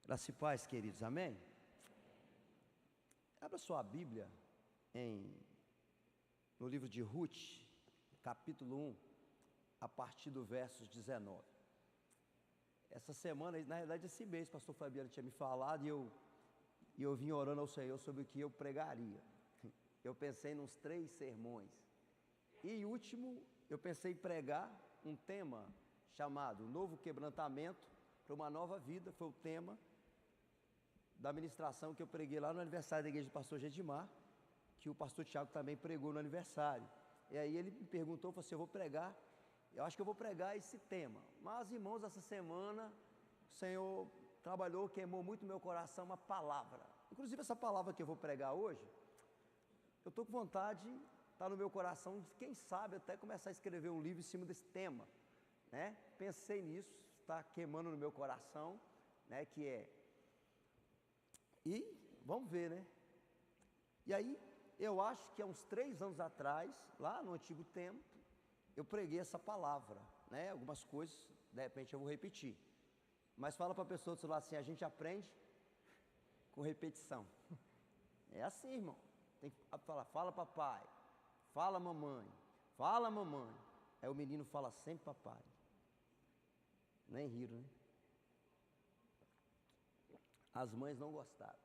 Graça e paz, queridos, amém? Abra sua Bíblia no livro de Ruth, capítulo 1, a partir do verso 19. Essa semana, na verdade esse mês, o pastor Fabiano tinha me falado e eu vim orando ao Senhor sobre o que eu pregaria. Eu pensei nos 3 sermões. E último, eu pensei em pregar um tema chamado Novo Quebrantamento para uma Nova Vida. Foi o tema da ministração que eu preguei lá no aniversário da igreja do pastor Gedimar, que o pastor Tiago também pregou no aniversário. E aí ele me perguntou, falou assim, eu acho que eu vou pregar esse tema. Mas, irmãos, essa semana o Senhor trabalhou, queimou muito no meu coração uma palavra. Inclusive essa palavra que eu vou pregar hoje, eu estou com vontade, está no meu coração, de quem sabe até começar a escrever um livro em cima desse tema, né? Pensei nisso, está queimando no meu coração, né? E vamos ver, né? E aí, eu acho que há uns 3 anos atrás, lá no Antigo Tempo, eu preguei essa palavra, né? Algumas coisas, de repente eu vou repetir. Mas fala para a pessoa do celular assim, a gente aprende com repetição. É assim, irmão. Tem que falar, fala papai, fala mamãe, fala mamãe. Aí o menino fala sempre papai. Nem riram, né? As mães não gostaram.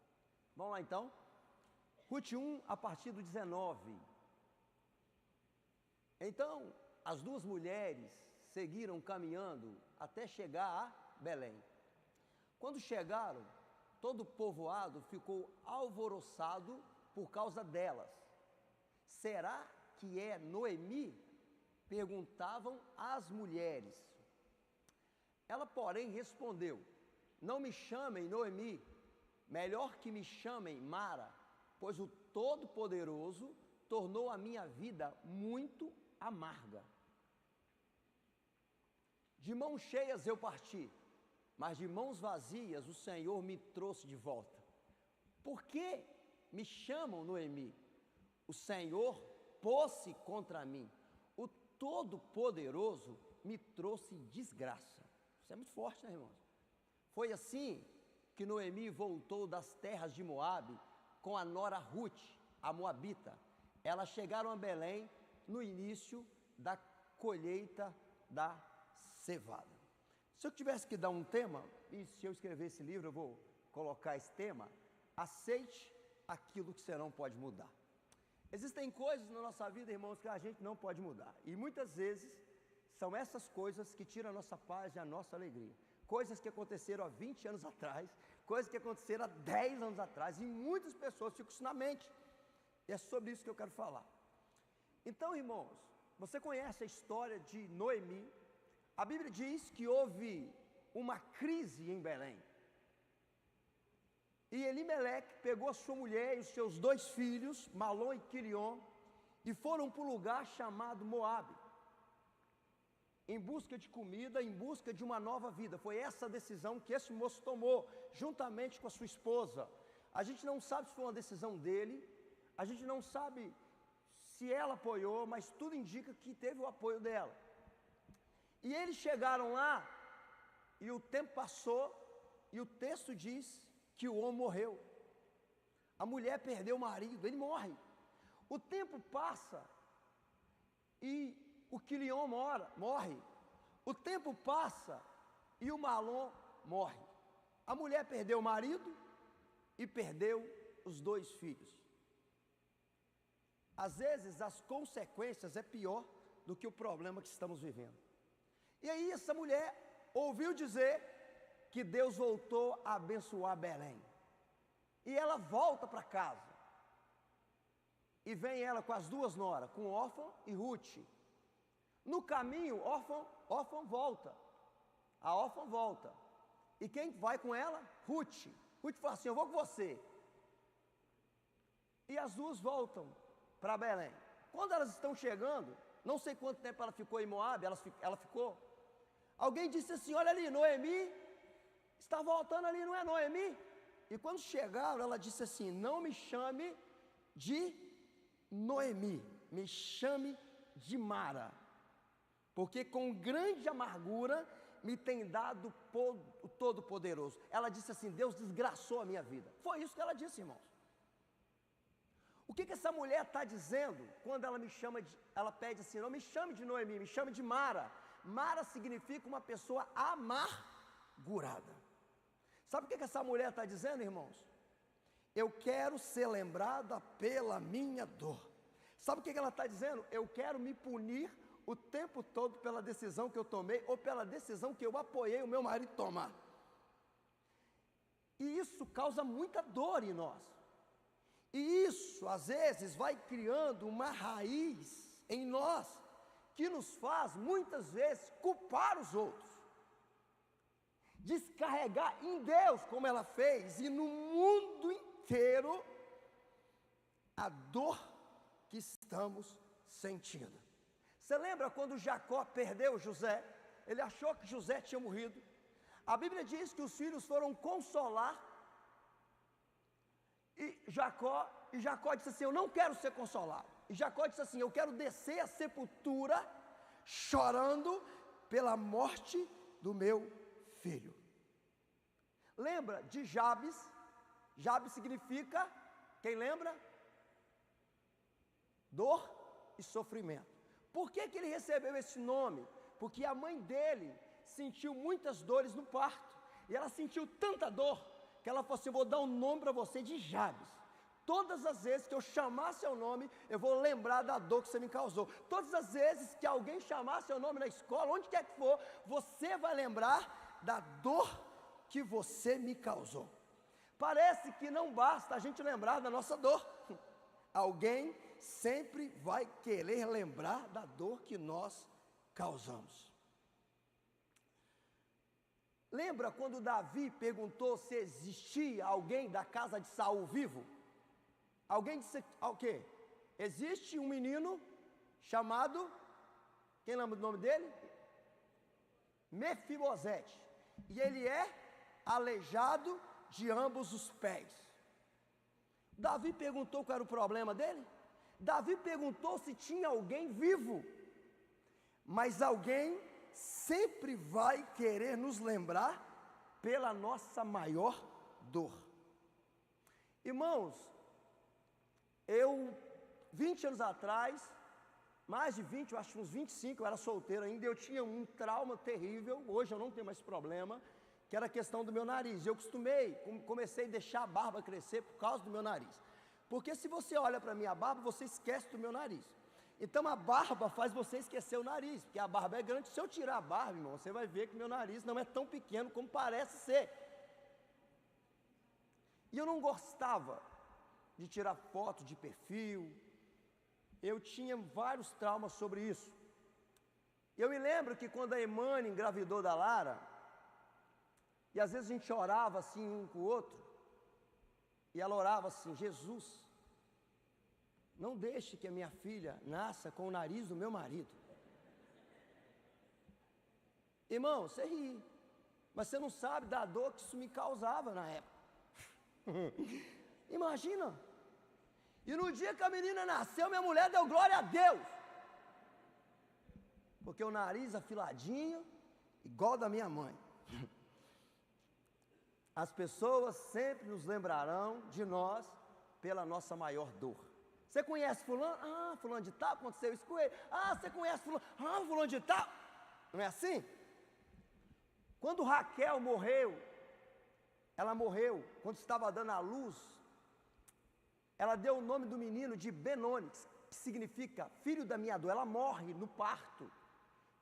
Vamos lá então. Ruth 1, a partir do 19. Então, as 2 mulheres seguiram caminhando até chegar a Belém. Quando chegaram, todo o povoado ficou alvoroçado por causa delas. Será que é Noemi? Perguntavam as mulheres. Ela, porém, respondeu: não me chamem Noemi, melhor que me chamem Mara, pois o Todo-Poderoso tornou a minha vida muito amarga. De mãos cheias eu parti, mas de mãos vazias o Senhor me trouxe de volta. Por que me chamam Noemi? O Senhor pôs-se contra mim, o Todo-Poderoso me trouxe desgraça. Isso é muito forte, né, irmãos? Foi assim que Noemi voltou das terras de Moabe com a nora Ruth, a moabita. Elas chegaram a Belém no início da colheita da cevada. Se eu tivesse que dar um tema, e se eu escrever esse livro eu vou colocar esse tema, aceite aquilo que você não pode mudar. Existem coisas na nossa vida, irmãos, que a gente não pode mudar. E muitas vezes são essas coisas que tiram a nossa paz e a nossa alegria. Coisas que aconteceram há 20 anos atrás, coisas que aconteceram há 10 anos atrás, e muitas pessoas ficam isso na mente. E é sobre isso que eu quero falar. Então, irmãos, você conhece a história de Noemi. A Bíblia diz que houve uma crise em Belém. E Elimeleque pegou a sua mulher e os seus 2 filhos, Malom e Quilion, e foram para um lugar chamado Moabe, em busca de comida, em busca de uma nova vida. Foi essa decisão que esse moço tomou, juntamente com a sua esposa. A gente não sabe se foi uma decisão dele, a gente não sabe se ela apoiou, mas tudo indica que teve o apoio dela. E eles chegaram lá, e o tempo passou, e o texto diz que o homem morreu. A mulher perdeu o marido, ele morre. O tempo passa, e o Quilion morre. O tempo passa e o Malom morre. A mulher perdeu o marido e perdeu os 2 filhos. Às vezes as consequências é pior do que o problema que estamos vivendo. E aí essa mulher ouviu dizer que Deus voltou a abençoar Belém. E ela volta para casa. E vem ela com as 2 noras, com Orfa e Ruth. No caminho, Orfa volta. A Orfa volta. E quem vai com ela? Ruth. Ruth fala assim, eu vou com você. E as 2 voltam para Belém. Quando elas estão chegando, não sei quanto tempo ela ficou em Moabe, ela ficou. Alguém disse assim, olha ali, Noemi está voltando ali, não é Noemi? E quando chegaram, ela disse assim, não me chame de Noemi, me chame de Mara. Porque com grande amargura me tem dado o Todo-Poderoso. Ela disse assim: Deus desgraçou a minha vida. Foi isso que ela disse, irmãos. O que essa mulher está dizendo quando ela me chama ela pede assim: não me chame de Noemi, me chame de Mara. Mara significa uma pessoa amargurada. Sabe o que essa mulher está dizendo, irmãos? Eu quero ser lembrada pela minha dor. Sabe o que ela está dizendo? Eu quero me punir o tempo todo pela decisão que eu tomei, ou pela decisão que eu apoiei o meu marido tomar. E isso causa muita dor em nós. E isso, às vezes, vai criando uma raiz em nós, que nos faz, muitas vezes, culpar os outros. Descarregar em Deus, como ela fez, e no mundo inteiro, a dor que estamos sentindo. Você lembra quando Jacó perdeu José? Ele achou que José tinha morrido. A Bíblia diz que os filhos foram consolar e Jacó disse assim: eu não quero ser consolado. E Jacó disse assim: eu quero descer à sepultura chorando pela morte do meu filho. Lembra de Jabes? Jabes significa, quem lembra? Dor e sofrimento. Por que ele recebeu esse nome? Porque a mãe dele sentiu muitas dores no parto. E ela sentiu tanta dor que ela falou assim: eu vou dar um nome para você de Jabes. Todas as vezes que eu chamar seu nome, eu vou lembrar da dor que você me causou. Todas as vezes que alguém chamar seu nome na escola, onde quer que for, você vai lembrar da dor que você me causou. Parece que não basta a gente lembrar da nossa dor. Alguém sempre vai querer lembrar da dor que nós causamos. Lembra quando Davi perguntou se existia alguém da casa de Saul vivo? Alguém disse o quê? Existe um menino chamado, quem lembra do nome dele? Mefibosete. E ele é aleijado de ambos os pés. Davi perguntou qual era o problema dele? Davi perguntou se tinha alguém vivo. Mas alguém sempre vai querer nos lembrar pela nossa maior dor. Irmãos, 20 anos atrás, mais de 20, eu acho uns 25, eu era solteiro ainda, eu tinha um trauma terrível. Hoje eu não tenho mais problema, que era a questão do meu nariz. Eu comecei a deixar a barba crescer por causa do meu nariz. Porque se você olha para a minha barba, você esquece do meu nariz. Então a barba faz você esquecer o nariz, porque a barba é grande. Se eu tirar a barba, irmão, você vai ver que meu nariz não é tão pequeno como parece ser. E eu não gostava de tirar foto de perfil. Eu tinha vários traumas sobre isso. Eu me lembro que quando a Emane engravidou da Lara, e às vezes a gente orava assim um com o outro, e ela orava assim: Jesus, não deixe que a minha filha nasça com o nariz do meu marido. Irmão, você ri, mas você não sabe da dor que isso me causava na época. Imagina. E no dia que a menina nasceu, minha mulher deu glória a Deus, porque o nariz afiladinho, igual da minha mãe. As pessoas sempre nos lembrarão de nós pela nossa maior dor. Você conhece fulano? Ah, fulano de tal, aconteceu isso com ele. Ah, você conhece fulano? Ah, fulano de tal. Não é assim? Quando Raquel morreu, ela morreu quando estava dando à luz. Ela deu o nome do menino de Benoni, que significa filho da minha dor. Ela morre no parto.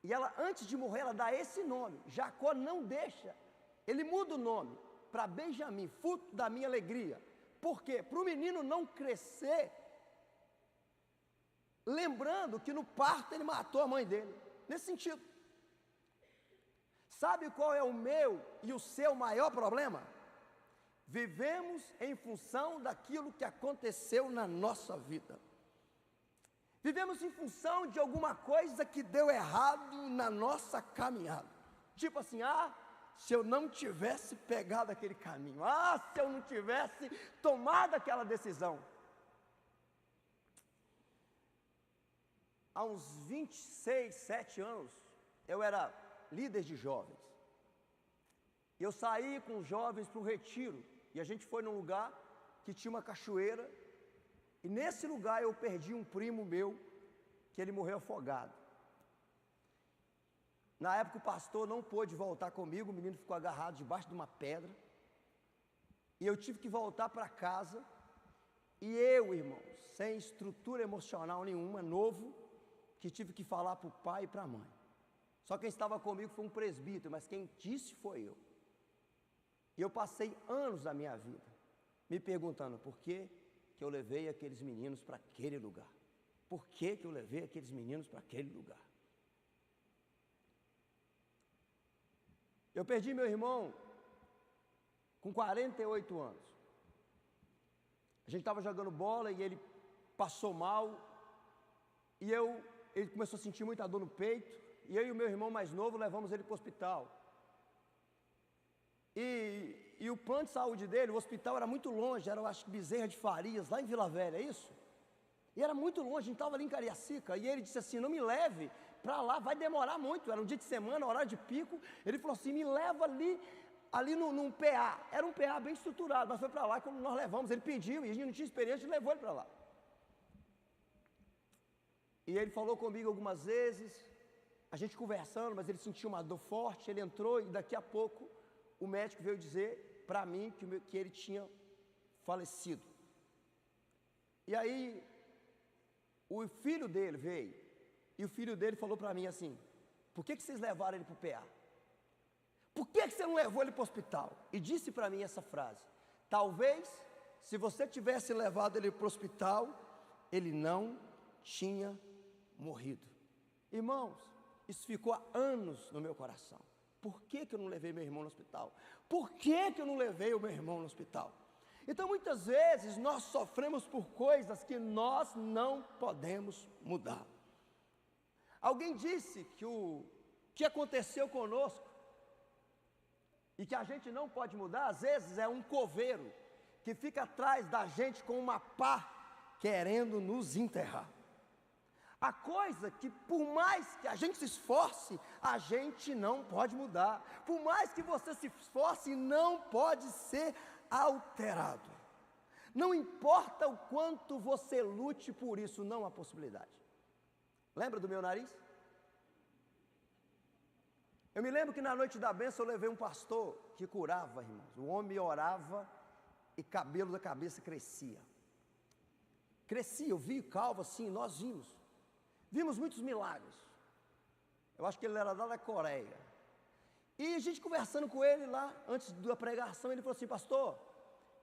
E ela, antes de morrer, ela dá esse nome. Jacó não deixa. Ele muda o nome para Benjamim, fruto da minha alegria. Por quê? Para o menino não crescer lembrando que no parto ele matou a mãe dele. Nesse sentido. Sabe qual é o meu e o seu maior problema? Vivemos em função daquilo que aconteceu na nossa vida. Vivemos em função de alguma coisa que deu errado na nossa caminhada. Tipo assim: se eu não tivesse pegado aquele caminho, se eu não tivesse tomado aquela decisão. Há uns 26, 7 anos, eu era líder de jovens. eu saí com os jovens para o retiro, e a gente foi num lugar que tinha uma cachoeira, e nesse lugar eu perdi um primo meu, que ele morreu afogado. Na época o pastor não pôde voltar comigo, o menino ficou agarrado debaixo de uma pedra, e eu tive que voltar para casa, e eu, irmãos, sem estrutura emocional nenhuma, novo, que tive que falar para o pai e para a mãe. Só quem estava comigo foi um presbítero, mas quem disse foi eu. E eu passei anos da minha vida me perguntando por que eu levei aqueles meninos para aquele lugar. Por que eu levei aqueles meninos para aquele lugar? Eu perdi meu irmão com 48 anos. A gente estava jogando bola e ele passou mal, e ele começou a sentir muita dor no peito, e eu e o meu irmão mais novo levamos ele para o hospital. E o plano de saúde dele, o hospital era muito longe, era, eu acho que Bezerra de Farias, lá em Vila Velha, é isso? E era muito longe, a gente estava ali em Cariacica, e ele disse assim, não me leve para lá, vai demorar muito, era um dia de semana, horário de pico. Ele falou assim, me leva ali num PA, era um PA bem estruturado, mas foi para lá, quando nós levamos, ele pediu, e a gente não tinha experiência, a gente levou ele para lá. E ele falou comigo algumas vezes, a gente conversando, mas ele sentiu uma dor forte, ele entrou, e daqui a pouco o médico veio dizer para mim que ele tinha falecido. E aí, o filho dele veio, e o filho dele falou para mim assim, por que vocês levaram ele para o PA? Por que você não levou ele para o hospital? E disse para mim essa frase, talvez, se você tivesse levado ele para o hospital, ele não tinha morrido. Irmãos, isso ficou há anos no meu coração. Por que eu não levei meu irmão no hospital? Por que eu não levei o meu irmão no hospital? Então muitas vezes nós sofremos por coisas que nós não podemos mudar. Alguém disse que o que aconteceu conosco e que a gente não pode mudar, às vezes é um coveiro que fica atrás da gente com uma pá querendo nos enterrar. Há coisa que por mais que a gente se esforce, a gente não pode mudar. Por mais que você se esforce, não pode ser alterado. Não importa o quanto você lute por isso, não há possibilidade. Lembra do meu nariz? Eu me lembro que na noite da bênção eu levei um pastor que curava, irmãos. O homem orava e cabelo da cabeça crescia. Crescia, eu vi calvo assim, nós vimos. Vimos muitos milagres. Eu acho que ele era lá da Coreia. E a gente conversando com ele lá, antes da pregação, ele falou assim, pastor,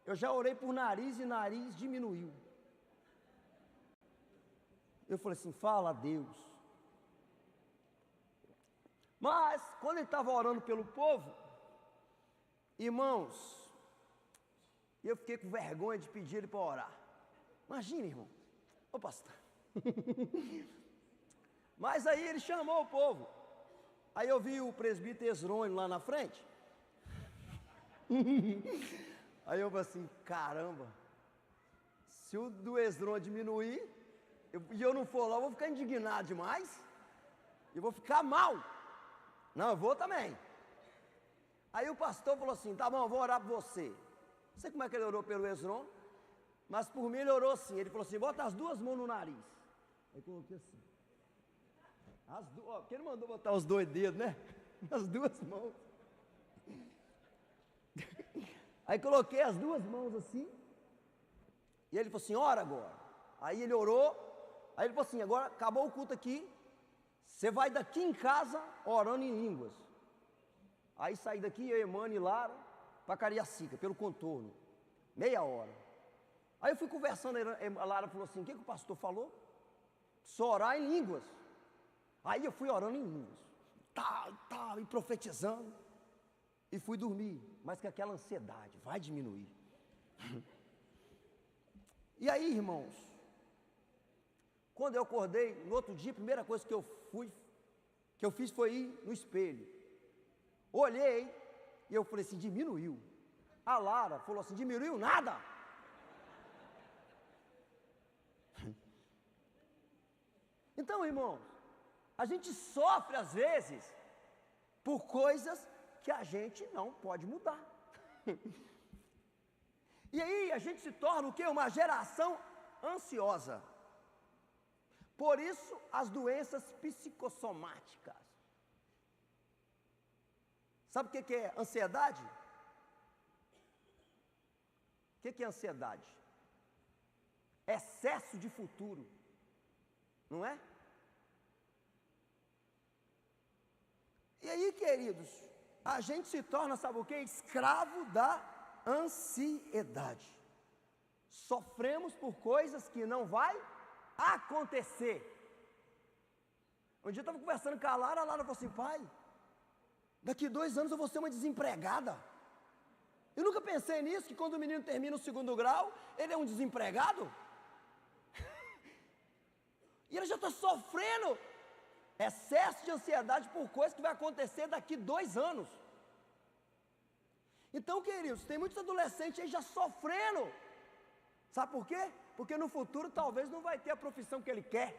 eu já orei por nariz e nariz diminuiu. Eu falei assim, fala a Deus. Mas, quando ele estava orando pelo povo, irmãos, eu fiquei com vergonha de pedir ele para orar. Imagina, irmão. Ô pastor. Mas aí ele chamou o povo. Aí eu vi o presbítero Esrônio lá na frente. Aí eu falei assim, caramba, se o do Esrônio diminuir, e eu não for lá, eu vou ficar indignado demais. Eu vou ficar mal. Não, eu vou também. Aí o pastor falou assim, tá bom, eu vou orar por você. Não sei como é que ele orou pelo Esrônio, mas por mim ele orou assim. Ele falou assim, bota as duas mãos no nariz. Aí eu coloquei assim. Porque ele mandou botar os dois dedos, né? As duas mãos. Aí coloquei as duas mãos assim. E ele falou assim, ora agora. Aí ele orou. Aí ele falou assim, agora acabou o culto aqui. Você vai daqui em casa orando em línguas. Aí saí daqui, eu, Emmanuel e Lara, para Cariacica, pelo contorno. Meia hora. Aí eu fui conversando, a Lara falou assim, o que o pastor falou? Só orar em línguas. Aí eu fui orando em línguas, e profetizando, e fui dormir, mas com aquela ansiedade, vai diminuir. E aí, irmãos, quando eu acordei, no outro dia, a primeira coisa que eu fiz foi ir no espelho. Olhei, e eu falei assim, diminuiu. A Lara falou assim, diminuiu nada. Então, irmãos, a gente sofre às vezes por coisas que a gente não pode mudar. E aí a gente se torna o quê? Uma geração ansiosa. Por isso as doenças psicossomáticas. Sabe o que é ansiedade? O que é ansiedade? Excesso de futuro, não é? E aí, queridos, a gente se torna, sabe o quê? Escravo da ansiedade. Sofremos por coisas que não vai acontecer. Um dia eu estava conversando com a Lara falou assim: pai, daqui 2 anos eu vou ser uma desempregada. Eu nunca pensei nisso, que quando o menino termina o 2º grau, ele é um desempregado. E ele já está sofrendo excesso de ansiedade por coisas que vai acontecer daqui 2 anos. Então, queridos, tem muitos adolescentes aí já sofrendo. Sabe por quê? Porque no futuro talvez não vai ter a profissão que ele quer.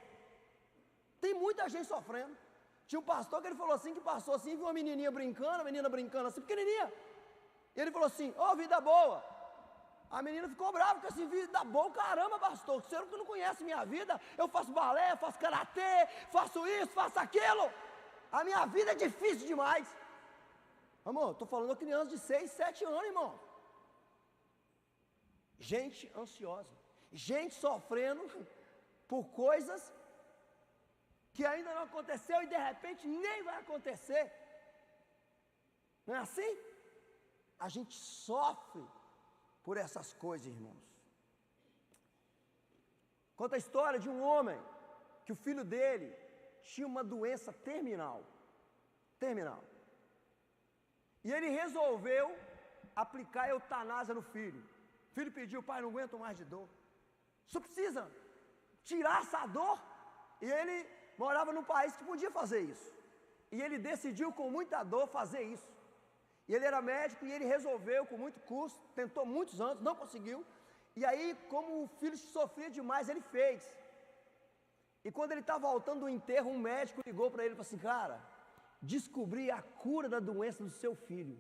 Tem muita gente sofrendo. Tinha um pastor que ele falou assim, que passou assim, viu uma menininha brincando, a menina brincando assim, pequenininha. E ele falou assim: ó, vida boa. A menina ficou brava, porque assim, vida boa, caramba, pastor, você não conhece minha vida, eu faço balé, faço karatê, faço isso, faço aquilo, a minha vida é difícil demais. Amor, estou falando de criança de 6, 7 anos, irmão. Gente ansiosa, gente sofrendo por coisas que ainda não aconteceu e de repente nem vai acontecer. Não é assim? A gente sofre por essas coisas, irmãos. Conta a história de um homem que o filho dele tinha uma doença terminal. E ele resolveu aplicar eutanásia no filho. O filho pediu: pai, não aguento mais de dor. Só precisa tirar essa dor. E ele morava num país que podia fazer isso. E ele decidiu com muita dor fazer isso. E ele era médico e ele resolveu com muito custo, tentou muitos anos, não conseguiu. E aí, como o filho sofria demais, ele fez. E quando ele está voltando do enterro, um médico ligou para ele e falou assim: cara, descobri a cura da doença do seu filho.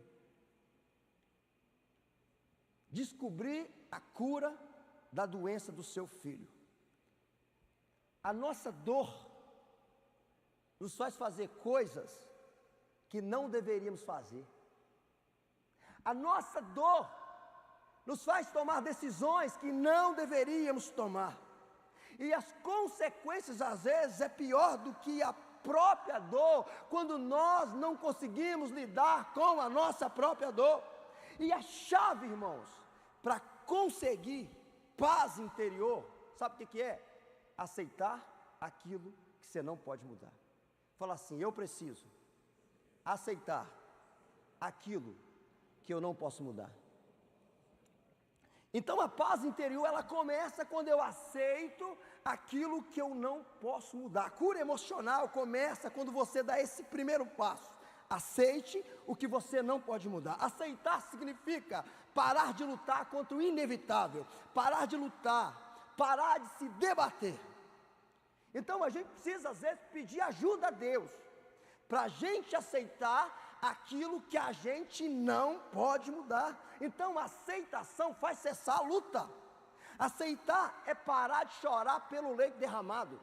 Descobri a cura da doença do seu filho. A nossa dor nos faz fazer coisas que não deveríamos fazer. A nossa dor nos faz tomar decisões que não deveríamos tomar. E as consequências, às vezes, é pior do que a própria dor, quando nós não conseguimos lidar com a nossa própria dor. E a chave, irmãos, para conseguir paz interior, sabe o que é? Aceitar aquilo que você não pode mudar. Fala assim: eu preciso aceitar aquilo que eu não posso mudar. Então a paz interior, ela começa quando eu aceito aquilo que eu não posso mudar. A cura emocional começa quando você dá esse primeiro passo. Aceite o que você não pode mudar. Aceitar significa parar de lutar contra o inevitável, parar de lutar, parar de se debater. Então a gente precisa às vezes pedir ajuda a Deus, para a gente aceitar aquilo que a gente não pode mudar. Então a aceitação faz cessar a luta. Aceitar é parar de chorar pelo leite derramado.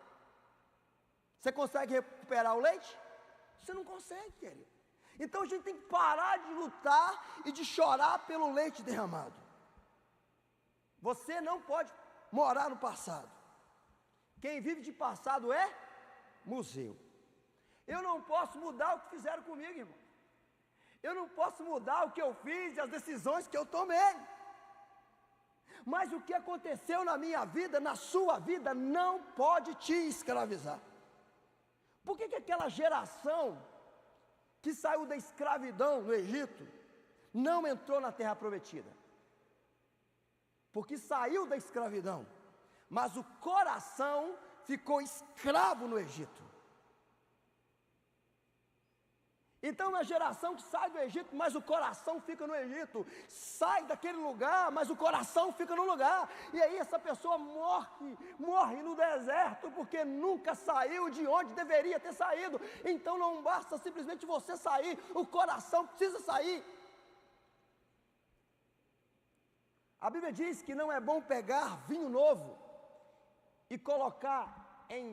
Você consegue recuperar o leite? Você não consegue, querido. Então a gente tem que parar de lutar e de chorar pelo leite derramado. Você não pode morar no passado. Quem vive de passado é museu. Eu não posso mudar o que fizeram comigo, irmão. Eu não posso mudar o que eu fiz e as decisões que eu tomei. Mas o que aconteceu na minha vida, na sua vida, não pode te escravizar. Por que aquela geração que saiu da escravidão no Egito não entrou na terra prometida? Porque saiu da escravidão, mas o coração ficou escravo no Egito. Então, uma geração que sai do Egito, mas o coração fica no Egito, sai daquele lugar, mas o coração fica no lugar, e aí essa pessoa morre no deserto, porque nunca saiu de onde deveria ter saído. Então não basta simplesmente você sair, o coração precisa sair. A Bíblia diz que não é bom pegar vinho novo e colocar em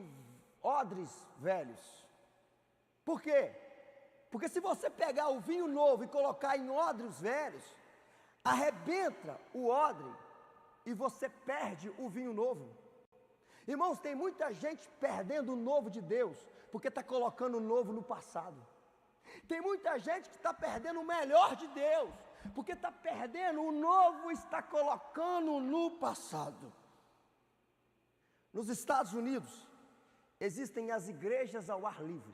odres velhos. Por quê? Porque se você pegar o vinho novo e colocar em odres velhos, arrebenta o odre e você perde o vinho novo. Irmãos, tem muita gente perdendo o novo de Deus, porque está colocando o novo no passado. Tem muita gente que está perdendo o melhor de Deus, porque está perdendo o novo e está colocando no passado. Nos Estados Unidos, existem as igrejas ao ar livre.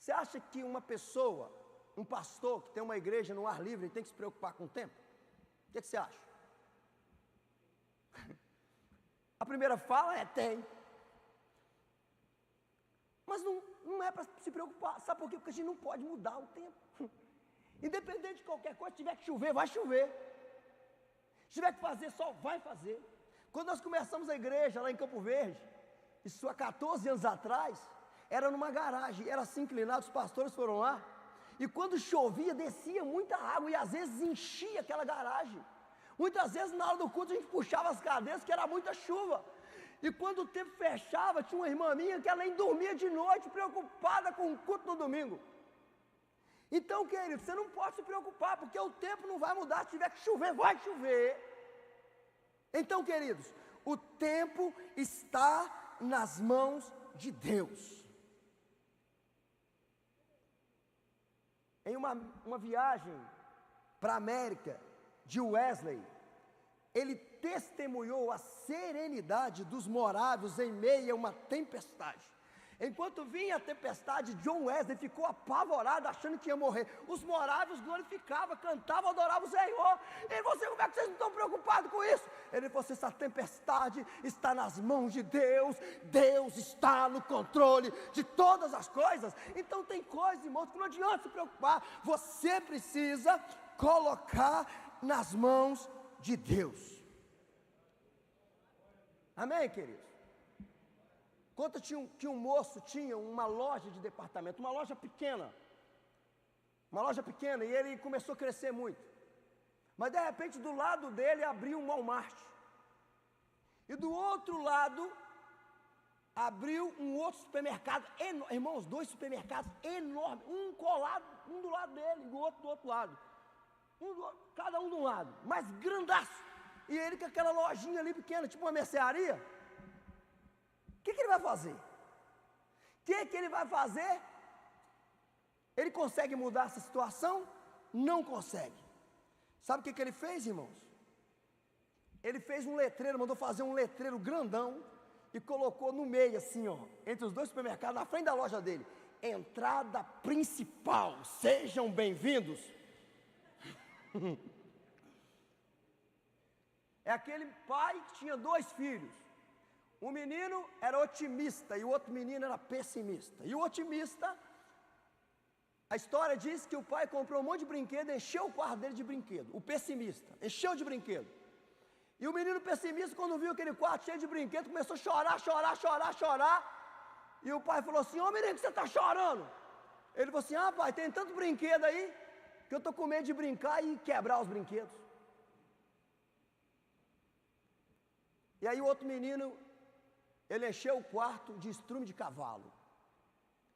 Você acha que uma pessoa, um pastor que tem uma igreja no ar livre, tem que se preocupar com o tempo? O que você acha? A primeira fala é tem. Mas não é para se preocupar. Sabe por quê? Porque a gente não pode mudar o tempo. Independente de qualquer coisa, se tiver que chover, vai chover. Se tiver que fazer sol, vai fazer. Quando nós começamos a igreja lá em Campo Verde, isso há 14 anos atrás, era numa garagem, era assim inclinado, os pastores foram lá, e quando chovia, descia muita água, e às vezes enchia aquela garagem. Muitas vezes na hora do culto a gente puxava as cadeiras, que era muita chuva, e quando o tempo fechava, tinha uma irmã minha que ela nem dormia de noite, preocupada com o culto no domingo. Então, querido, você não pode se preocupar, porque o tempo não vai mudar, se tiver que chover, vai chover. Então, queridos, o tempo está nas mãos de Deus. Em uma viagem para a América, de Wesley, ele testemunhou a serenidade dos morávios em meio a uma tempestade. Enquanto vinha a tempestade, John Wesley ficou apavorado, achando que ia morrer. Os morávios glorificavam, cantavam, adoravam o Senhor. E você, como é que vocês não estão preocupados com isso? Ele falou assim: essa tempestade está nas mãos de Deus. Deus está no controle de todas as coisas. Então tem coisas, irmãos, que não adianta se preocupar. Você precisa colocar nas mãos de Deus. Amém, queridos? Conta que um moço tinha uma loja de departamento, uma loja pequena, e ele começou a crescer muito. Mas de repente do lado dele abriu um Walmart, e do outro lado abriu um outro supermercado, irmãos, 2 supermercados enormes, um colado, um do lado dele e o outro do outro lado, cada um de um lado, mas grandaço, e ele com aquela lojinha ali pequena, tipo uma mercearia. O que ele vai fazer? O que ele vai fazer? Ele consegue mudar essa situação? Não consegue. Sabe o que ele fez, irmãos? Ele fez um letreiro, mandou fazer um letreiro grandão e colocou no meio assim, ó, entre os 2 supermercados, na frente da loja dele: entrada principal, sejam bem-vindos. É aquele pai que tinha 2 filhos. Um menino era otimista e o outro menino era pessimista. E o otimista, a história diz que o pai comprou um monte de brinquedo, encheu o quarto dele de brinquedo. O pessimista encheu de brinquedo. E o menino pessimista, quando viu aquele quarto cheio de brinquedo, começou a chorar. E o pai falou assim: ô menino, que você está chorando? Ele falou assim: ah, pai, tem tanto brinquedo aí que eu estou com medo de brincar e quebrar os brinquedos. E aí o outro menino, ele encheu o quarto de estrume de cavalo.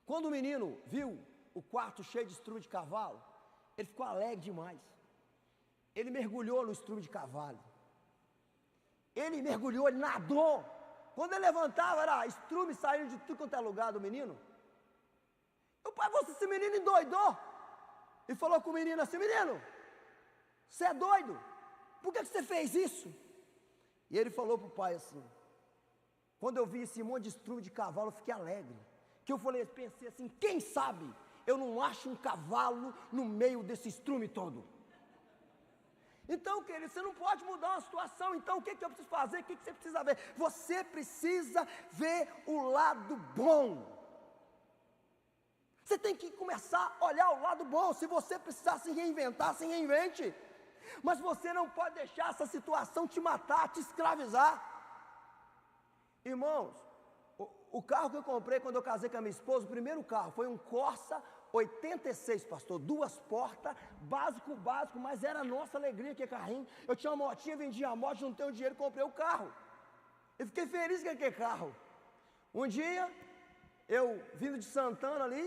Quando o menino viu o quarto cheio de estrume de cavalo, ele ficou alegre demais. Ele mergulhou no estrume de cavalo. Ele mergulhou, ele nadou. Quando ele levantava, era estrume saindo de tudo quanto é lugar do menino. O pai falou assim: esse menino endoidou. E falou com o menino assim: menino, você é doido? Por que você fez isso? E ele falou para o pai assim: quando eu vi esse monte de estrume de cavalo, eu fiquei alegre. Que eu pensei assim: quem sabe eu não acho um cavalo no meio desse estrume todo. Então, querido, você não pode mudar uma situação. Então, o que eu preciso fazer? O que você precisa ver? Você precisa ver o lado bom. Você tem que começar a olhar o lado bom. Se você precisar se reinventar, se reinvente. Mas você não pode deixar essa situação te matar, te escravizar. Irmãos, o carro que eu comprei quando eu casei com a minha esposa, o primeiro carro foi um Corsa 86, pastor, 2 portas, básico, mas era a nossa alegria que carrinho. Eu tinha uma motinha, vendia a moto, não tenho dinheiro, comprei o carro. Eu fiquei feliz com aquele carro. Um dia, eu vindo de Santana ali,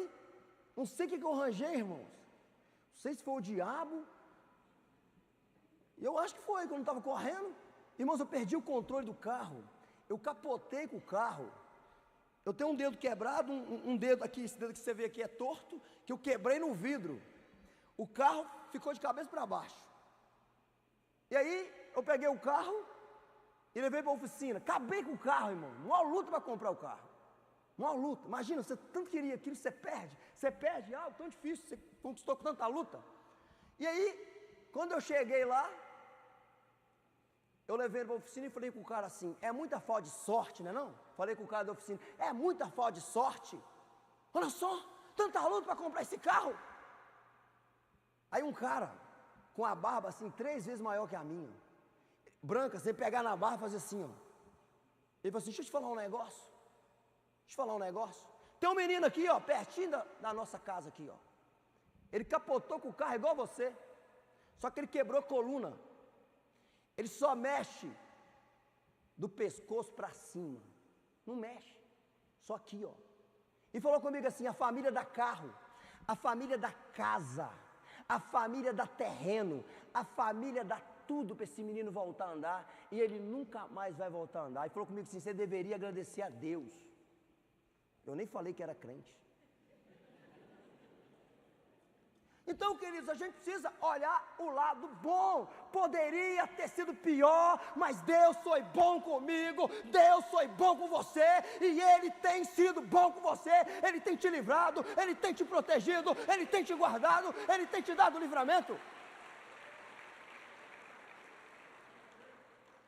não sei o que eu arranjei, irmãos. Não sei se foi o diabo. Eu acho que foi, quando eu estava correndo. Irmãos, eu perdi o controle do carro. Eu capotei com o carro. Eu tenho um dedo quebrado, um dedo aqui, esse dedo que você vê aqui é torto, que eu quebrei no vidro. O carro ficou de cabeça para baixo. E aí, eu peguei o carro e levei para a oficina. Acabei com o carro, irmão. Uma luta para comprar o carro. Uma luta. Imagina, você tanto queria aquilo, você perde. Você perde algo tão difícil, você conquistou com tanta luta. E aí, quando eu cheguei lá, eu levei ele para a oficina e falei com o cara assim, é muita falta de sorte, né não? Falei com o cara da oficina, é muita falta de sorte. Olha só, tanta luta para comprar esse carro. Aí um cara, com a barba assim, 3 vezes maior que a minha, branca, sem pegar na barba, fazia assim, ó. Ele falou assim, deixa eu te falar um negócio. Tem um menino aqui, ó, pertinho da nossa casa aqui, ó. Ele capotou com o carro igual você, só que ele quebrou a coluna. Ele só mexe do pescoço para cima, não mexe, só aqui, ó. E falou comigo assim, a família dá carro, a família dá casa, a família dá terreno, a família dá tudo para esse menino voltar a andar, e ele nunca mais vai voltar a andar. E falou comigo assim, você deveria agradecer a Deus. Eu nem falei que era crente. Então, queridos, a gente precisa olhar o lado bom. Poderia ter sido pior, mas Deus foi bom comigo, Deus foi bom com você, e Ele tem sido bom com você. Ele tem te livrado, Ele tem te protegido, Ele tem te guardado, Ele tem te dado livramento.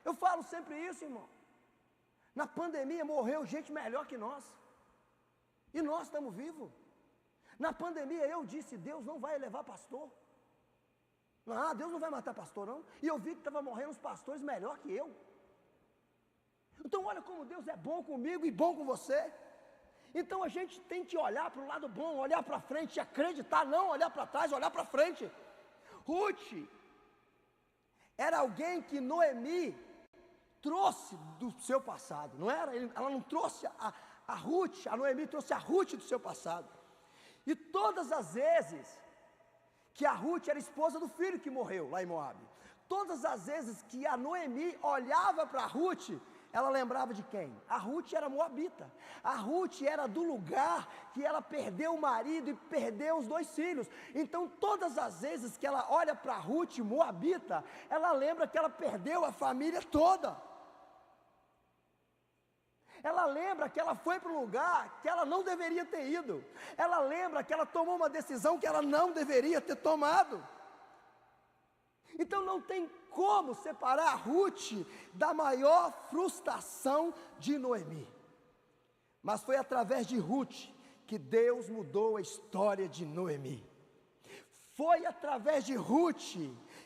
Eu falo sempre isso, irmão. Na pandemia morreu gente melhor que nós, e nós estamos vivos. Na pandemia eu disse, Deus não vai levar pastor. Deus não vai matar pastor não. E eu vi que estava morrendo uns pastores melhor que eu. Então olha como Deus é bom comigo e bom com você. Então a gente tem que olhar para o lado bom, olhar para frente e acreditar, não olhar para trás, olhar para frente. Ruth era alguém que Noemi trouxe do seu passado, não era? Ela não trouxe a Ruth, a Noemi trouxe a Ruth do seu passado. E todas as vezes que a Ruth era esposa do filho que morreu lá em Moabe, todas as vezes que a Noemi olhava para a Ruth, ela lembrava de quem? A Ruth era moabita. A Ruth era do lugar que ela perdeu o marido e perdeu os 2 filhos. Então todas as vezes que ela olha para a Ruth moabita, ela lembra que ela perdeu a família toda. Ela lembra que ela foi para um lugar que ela não deveria ter ido. Ela lembra que ela tomou uma decisão que ela não deveria ter tomado. Então não tem como separar a Ruth da maior frustração de Noemi. Mas foi através de Ruth que Deus mudou a história de Noemi. Foi através de Ruth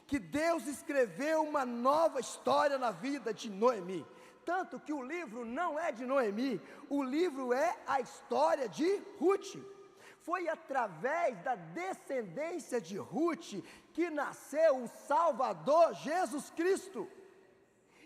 que Deus escreveu uma nova história na vida de Noemi. Tanto que o livro não é de Noemi, o livro é a história de Ruth. Foi através da descendência de Ruth que nasceu o Salvador Jesus Cristo.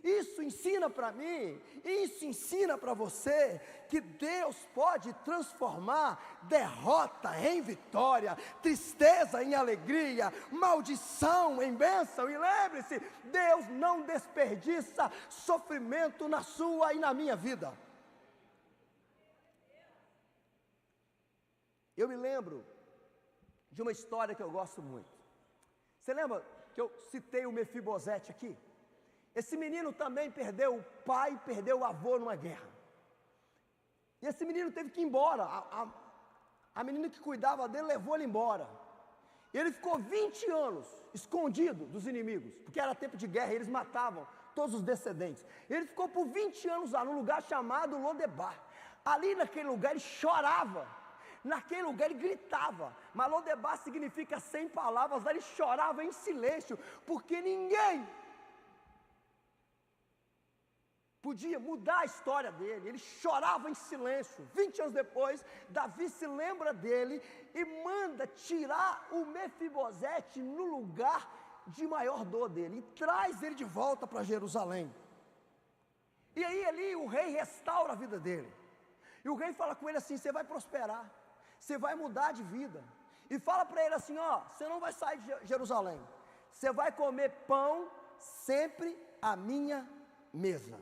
Isso ensina para mim, isso ensina para você, que Deus pode transformar derrota em vitória, tristeza em alegria, maldição em bênção. E lembre-se, Deus não desperdiça sofrimento na sua e na minha vida. Eu me lembro de uma história que eu gosto muito. Você lembra que eu citei o Mefibosete aqui? Esse menino também perdeu o pai e perdeu o avô numa guerra. E esse menino teve que ir embora. A menina que cuidava dele levou ele embora. E ele ficou 20 anos escondido dos inimigos, porque era tempo de guerra e eles matavam todos os descendentes. Ele ficou por 20 anos lá, num lugar chamado Lodebar. Ali naquele lugar ele chorava. naquele lugar ele gritava, mas Lodebar significa sem palavras, lá ele chorava em silêncio, porque ninguém podia mudar a história dele, ele chorava em silêncio. 20 anos depois, Davi se lembra dele e manda tirar o Mefibosete no lugar de maior dor dele, e traz ele de volta para Jerusalém. E aí ali o rei restaura a vida dele, e o rei fala com ele assim: você vai prosperar, você vai mudar de vida, e fala para ele assim: ó, você não vai sair de Jerusalém, você vai comer pão sempre à minha mesa.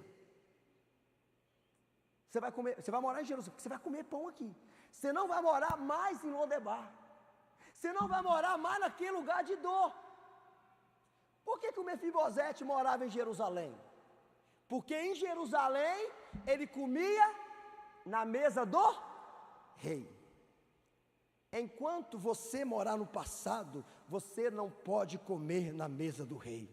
Você vai morar em Jerusalém, você vai comer pão aqui. Você não vai morar mais em Lodebar. Você não vai morar mais naquele lugar de dor. Por que o Mefibosete morava em Jerusalém? Porque em Jerusalém ele comia na mesa do rei. Enquanto você morar no passado, você não pode comer na mesa do rei.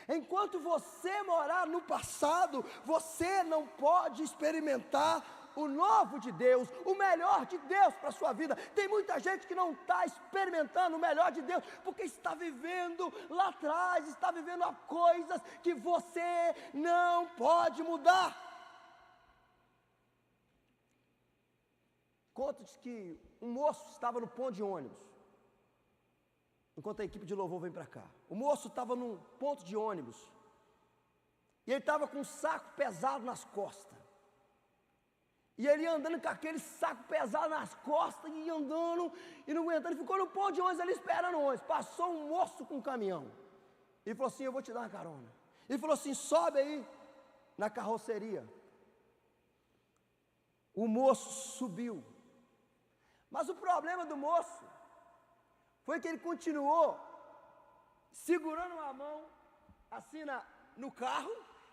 Enquanto você morar no passado, você não pode experimentar o novo de Deus, o melhor de Deus para a sua vida. Tem muita gente que não está experimentando o melhor de Deus, porque está vivendo lá atrás, está vivendo coisas que você não pode mudar. Conta-se que um moço estava no ponto de ônibus, enquanto a equipe de louvor vem para cá. O moço estava num ponto de ônibus, e ele estava com um saco pesado nas costas, e ele andando com aquele saco pesado nas costas, e andando, e não aguentando, ele ficou no ponto de ônibus ali esperando o ônibus. Passou um moço com um caminhão, e falou assim: eu vou te dar uma carona. Ele falou assim: sobe aí na carroceria. O moço subiu, mas o problema do moço foi que ele continuou segurando uma mão assim no carro,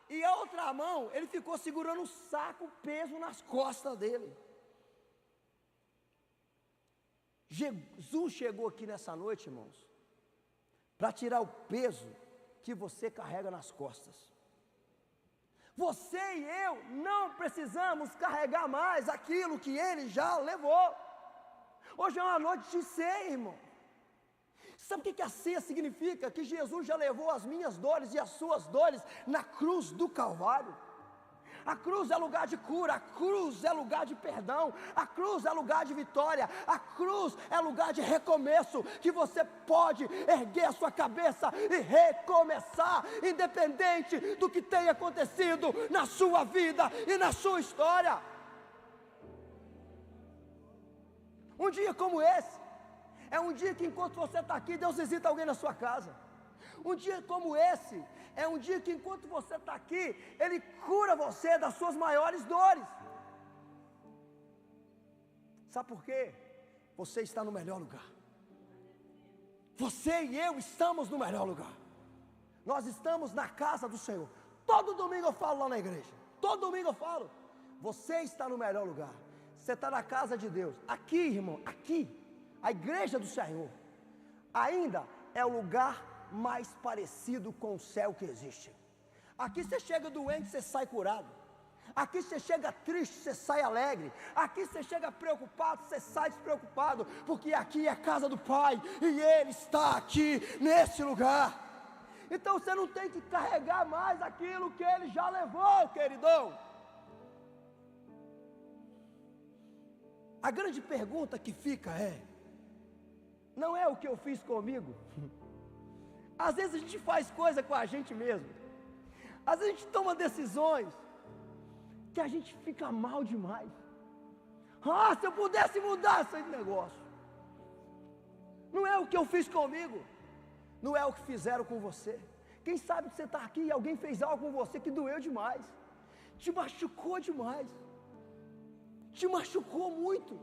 e a outra mão ele ficou segurando um saco, peso nas costas dele. Jesus chegou aqui nessa noite, irmãos, para tirar o peso que você carrega nas costas. Você e eu não precisamos carregar mais aquilo que ele já levou. Hoje é uma noite de ceia, irmão. Sabe o que a ceia significa? Que Jesus já levou as minhas dores e as suas dores na cruz do Calvário. A cruz é lugar de cura, a cruz é lugar de perdão, a cruz é lugar de vitória, a cruz é lugar de recomeço, que você pode erguer a sua cabeça e recomeçar, independente do que tenha acontecido na sua vida e na sua história. Um dia como esse é um dia que, enquanto você está aqui, Deus visita alguém na sua casa. Um dia como esse é um dia que, enquanto você está aqui, Ele cura você das suas maiores dores. Sabe por quê? Você está no melhor lugar. Você e eu estamos no melhor lugar. Nós estamos na casa do Senhor. Todo domingo eu falo lá na igreja. Todo domingo eu falo. Você está no melhor lugar. Você está na casa de Deus. Aqui, irmão, aqui, a igreja do Senhor ainda é o lugar mais parecido com o céu que existe. Aqui você chega doente, você sai curado. Aqui você chega triste, você sai alegre. Aqui você chega preocupado, você sai despreocupado, porque aqui é a casa do Pai e Ele está aqui nesse lugar. Então você não tem que carregar mais aquilo que Ele já levou, queridão. A grande pergunta que fica não é o que eu fiz comigo. Às vezes a gente faz coisa com a gente mesmo. Às vezes a gente toma decisões que a gente fica mal demais. Se eu pudesse mudar esse negócio. Não é o que eu fiz comigo. Não é o que fizeram com você. Quem sabe que você está aqui e alguém fez algo com você que doeu demais. Te machucou demais. Te machucou muito.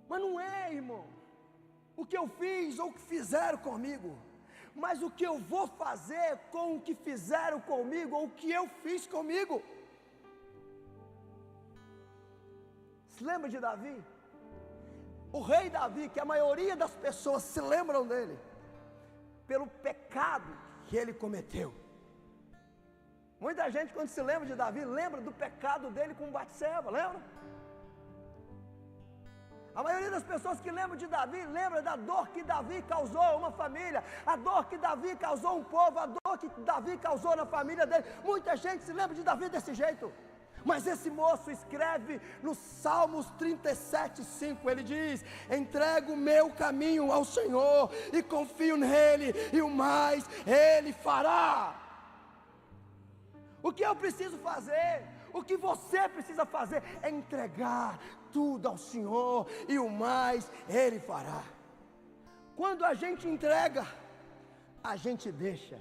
Mas não é, irmão, o que eu fiz ou o que fizeram comigo, mas o que eu vou fazer com o que fizeram comigo ou o que eu fiz comigo. Se lembra de Davi? O rei Davi, que a maioria das pessoas se lembram dele, pelo pecado que ele cometeu. Muita gente, quando se lembra de Davi, lembra do pecado dele com Batseba, lembra? A maioria das pessoas que lembram de Davi, lembra da dor que Davi causou a uma família, a dor que Davi causou a um povo, a dor que Davi causou na família dele. Muita gente se lembra de Davi desse jeito. Mas esse moço escreve no Salmos 37:5, ele diz: entrego o meu caminho ao Senhor e confio nele, e o mais ele fará. O que eu preciso fazer, o que você precisa fazer é entregar tudo ao Senhor, e o mais ele fará. Quando a gente entrega, a gente deixa.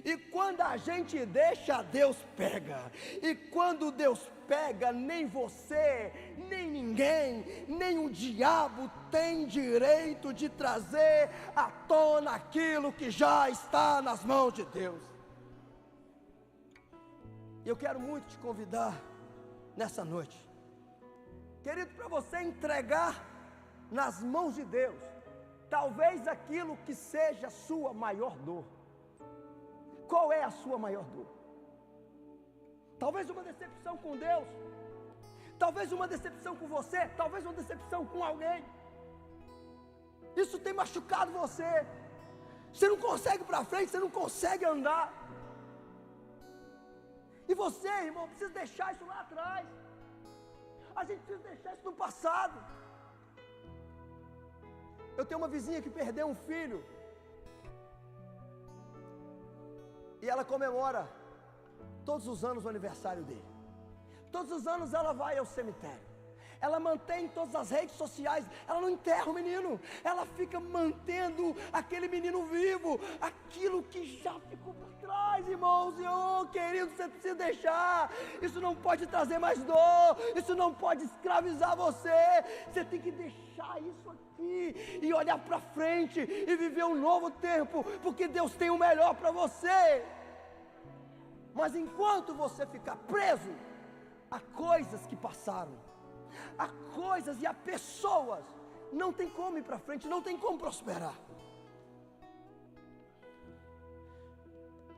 E quando a gente deixa, Deus pega. E quando Deus pega, nem você, nem ninguém, nem o diabo tem direito de trazer à tona aquilo que já está nas mãos de Deus. E eu quero muito te convidar nessa noite, querido, para você entregar nas mãos de Deus, talvez aquilo que seja a sua maior dor. Qual é a sua maior dor? Talvez uma decepção com Deus, talvez uma decepção com você, talvez uma decepção com alguém. Isso tem machucado você. Você não consegue ir para frente, você não consegue andar. E você, irmão, precisa deixar isso lá atrás. A gente precisa deixar isso no passado. Eu tenho uma vizinha que perdeu um filho, e ela comemora todos os anos o aniversário dele. Todos os anos ela vai ao cemitério. Ela mantém todas as redes sociais. Ela não enterra o menino. Ela fica mantendo aquele menino vivo. Aquilo que já ficou por trás, irmãos. E querido, você precisa deixar. Isso não pode trazer mais dor. Isso não pode escravizar você. Você tem que deixar isso aqui e olhar para frente e viver um novo tempo, porque Deus tem o melhor para você. Mas enquanto você ficar preso a coisas que passaram, a coisas e a pessoas, não tem como ir para frente, não tem como prosperar.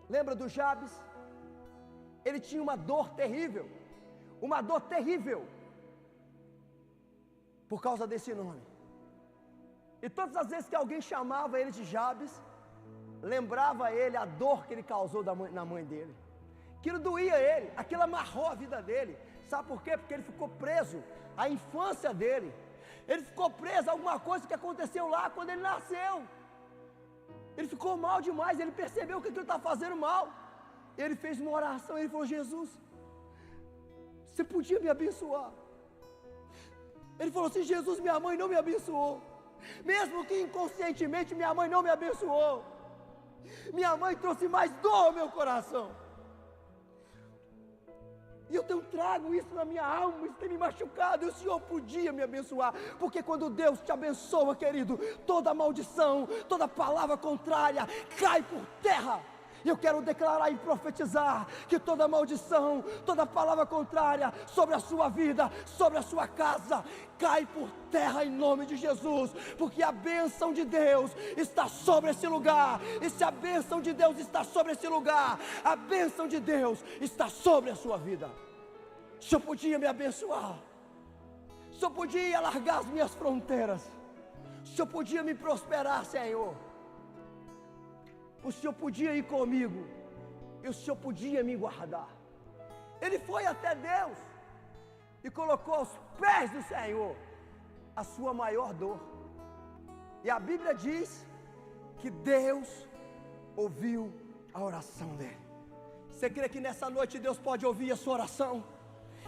Lembra do Jabes? Ele tinha uma dor terrível, por causa desse nome. E todas as vezes que alguém chamava ele de Jabes, lembrava ele a dor que ele causou na mãe dele. Aquilo doía ele, aquilo amarrou a vida dele. Sabe por quê? Porque ele ficou preso à infância dele. Ele ficou preso a alguma coisa que aconteceu lá quando ele nasceu. Ele ficou mal demais, ele percebeu que aquilo estava fazendo mal. Ele fez uma oração, ele falou: Jesus, você podia me abençoar. Ele falou assim: Jesus, minha mãe não me abençoou. Mesmo que inconscientemente minha mãe não me abençoou. Minha mãe trouxe mais dor ao meu coração. E eu trago isso na minha alma, isso tem me machucado, e o Senhor podia me abençoar, porque quando Deus te abençoa, querido, toda maldição, toda palavra contrária cai por terra. E eu quero declarar e profetizar que toda maldição, toda palavra contrária sobre a sua vida, sobre a sua casa, cai por terra em nome de Jesus, porque a bênção de Deus está sobre esse lugar. E se a bênção de Deus está sobre esse lugar, a bênção de Deus está sobre a sua vida. O Senhor podia me abençoar, o Senhor podia alargar as minhas fronteiras, o Senhor podia me prosperar, Senhor. O Senhor podia ir comigo, e o Senhor podia me guardar. Ele foi até Deus e colocou aos pés do Senhor a sua maior dor. E a Bíblia diz que Deus ouviu a oração dele. Você crê que nessa noite Deus pode ouvir a sua oração?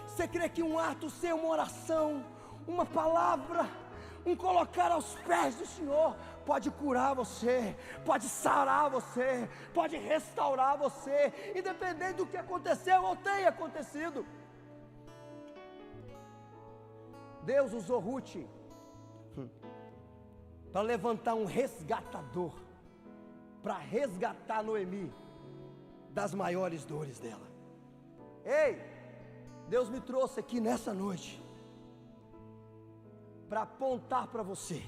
Você crê que um ato seu, uma oração, uma palavra, um colocar aos pés do Senhor pode curar você, pode sarar você, pode restaurar você, independente do que aconteceu ou tenha acontecido? Deus usou Ruth para levantar um resgatador, para resgatar Noemi das maiores dores dela. Ei, Deus me trouxe aqui nessa noite para apontar para você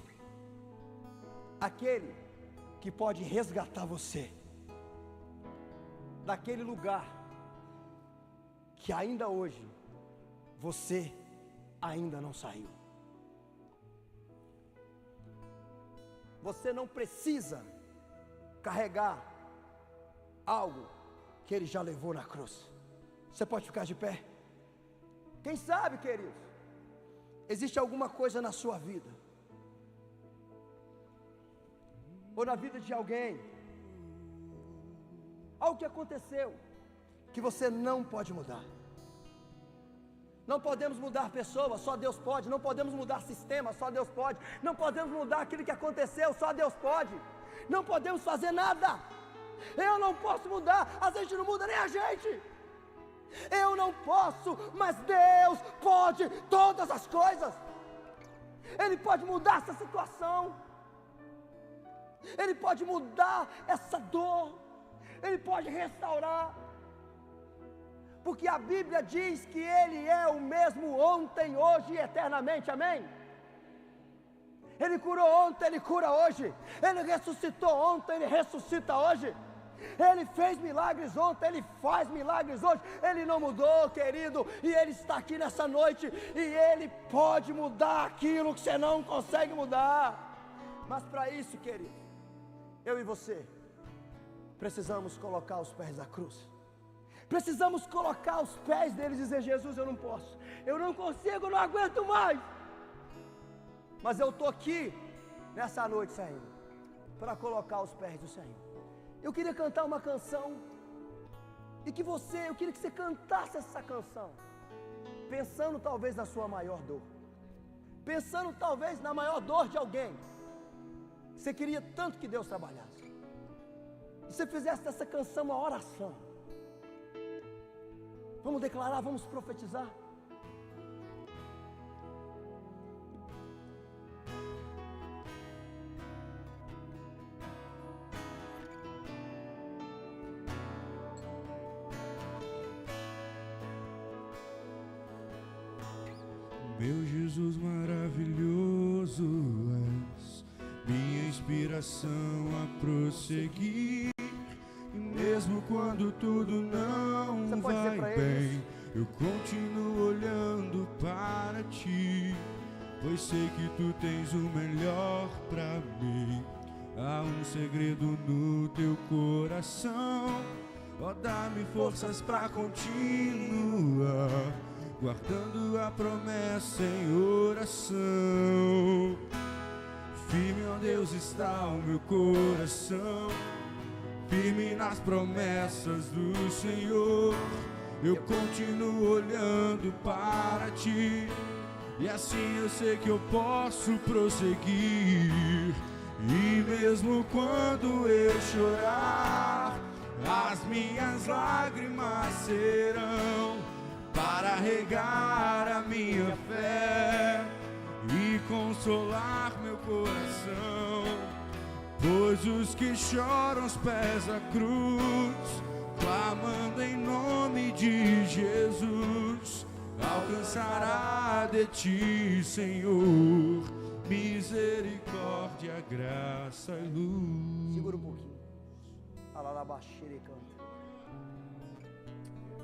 aquele que pode resgatar você daquele lugar que ainda hoje você ainda não saiu. você não precisa carregar algo que Ele já levou na cruz. Você pode ficar de pé? Quem sabe, queridos, existe alguma coisa na sua vida, ou na vida de alguém, algo que aconteceu, que você não pode mudar. Não podemos mudar pessoas, só Deus pode. Não podemos mudar sistema, só Deus pode. Não podemos mudar aquilo que aconteceu, só Deus pode. Não podemos fazer nada. Eu não posso mudar, a gente não muda nem a gente. Eu não posso, mas Deus pode todas as coisas. Ele pode mudar essa situação. Ele pode mudar essa dor. Ele pode restaurar. Porque a Bíblia diz que Ele é o mesmo ontem, hoje e eternamente, amém? Ele curou ontem, Ele cura hoje. Ele ressuscitou ontem, Ele ressuscita hoje. Ele fez milagres ontem, Ele faz milagres hoje. Ele não mudou, querido, e Ele está aqui nessa noite, e Ele pode mudar aquilo que você não consegue mudar. Mas para isso, querido, eu e você precisamos colocar os pés na cruz. Precisamos colocar os pés dele e dizer: Jesus, eu não posso, eu não consigo, eu não aguento mais. Mas eu estou aqui nessa noite, Senhor, para colocar os pés do Senhor. Eu queria cantar uma canção, e que eu queria que você cantasse essa canção, pensando talvez na sua maior dor, pensando talvez na maior dor de alguém. Você queria tanto que Deus trabalhasse, e você fizesse dessa canção uma oração. Vamos declarar, vamos profetizar. Meu Jesus maravilhoso és, minha inspiração a prosseguir. E mesmo quando tudo não vai bem, eu continuo olhando para ti, pois sei que tu tens o melhor pra mim. Há um segredo no teu coração, ó, dá-me forças pra continuar, guardando a promessa em oração. Firme, ó Deus, está o meu coração, firme nas promessas do Senhor. Eu continuo olhando para ti, e assim eu sei que eu posso prosseguir. E mesmo quando eu chorar, as minhas lágrimas serão para regar a minha fé e consolar meu coração. Pois os que choram aos pés da cruz, clamando em nome de Jesus, alcançará de ti, Senhor, misericórdia, graça e luz. Segura um pouquinho. Alalabaxeira e canta.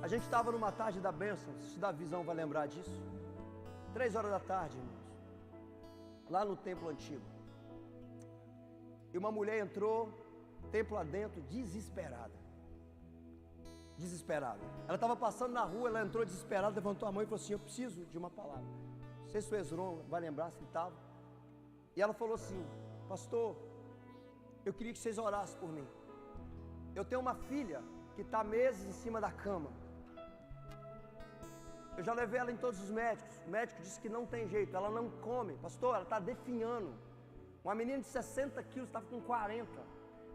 A gente estava numa tarde da bênção, se da visão vai lembrar disso. 3 horas da tarde, irmãos, lá no templo antigo. E uma mulher entrou, templo adentro, desesperada. Desesperada. Ela estava passando na rua, ela entrou desesperada, levantou a mão e falou assim: eu preciso de uma palavra. Não sei se o Esron vai lembrar se ele estava. E ela falou assim: pastor, eu queria que vocês orassem por mim. Eu tenho uma filha que está meses em cima da cama. Eu já levei ela em todos os médicos. O médico disse que não tem jeito, ela não come. Pastor, ela está definhando. Uma menina de 60 quilos estava com 40.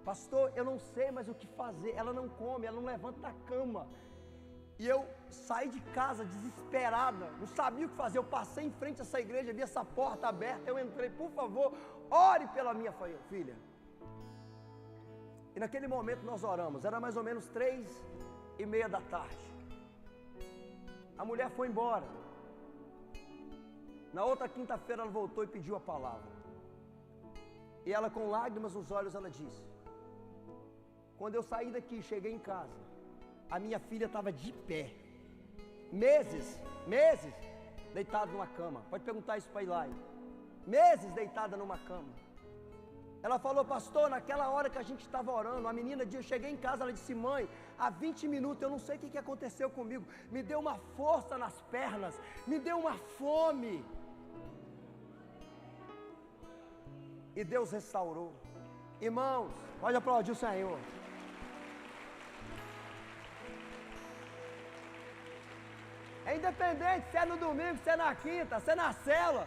Pastor, eu não sei mais o que fazer. Ela não come, ela não levanta da cama. E eu saí de casa desesperada, não sabia o que fazer. Eu passei em frente a essa igreja, vi essa porta aberta, eu entrei: por favor, ore pela minha filha. E naquele momento nós oramos, era mais ou menos 3:30 da tarde. A mulher foi embora. Na outra quinta-feira ela voltou e pediu a palavra. E ela, com lágrimas nos olhos, ela disse: quando eu saí daqui, cheguei em casa, a minha filha estava de pé, meses, deitada numa cama. Pode perguntar isso para Eli. Meses deitada numa cama. Ela falou: pastor, naquela hora que a gente estava orando, a menina, eu cheguei em casa, ela disse: mãe, há 20 minutos eu não sei o que aconteceu comigo, me deu uma força nas pernas, me deu uma fome. E Deus restaurou. Irmãos, pode aplaudir o Senhor. É independente se é no domingo, se é na quinta, se é na célula.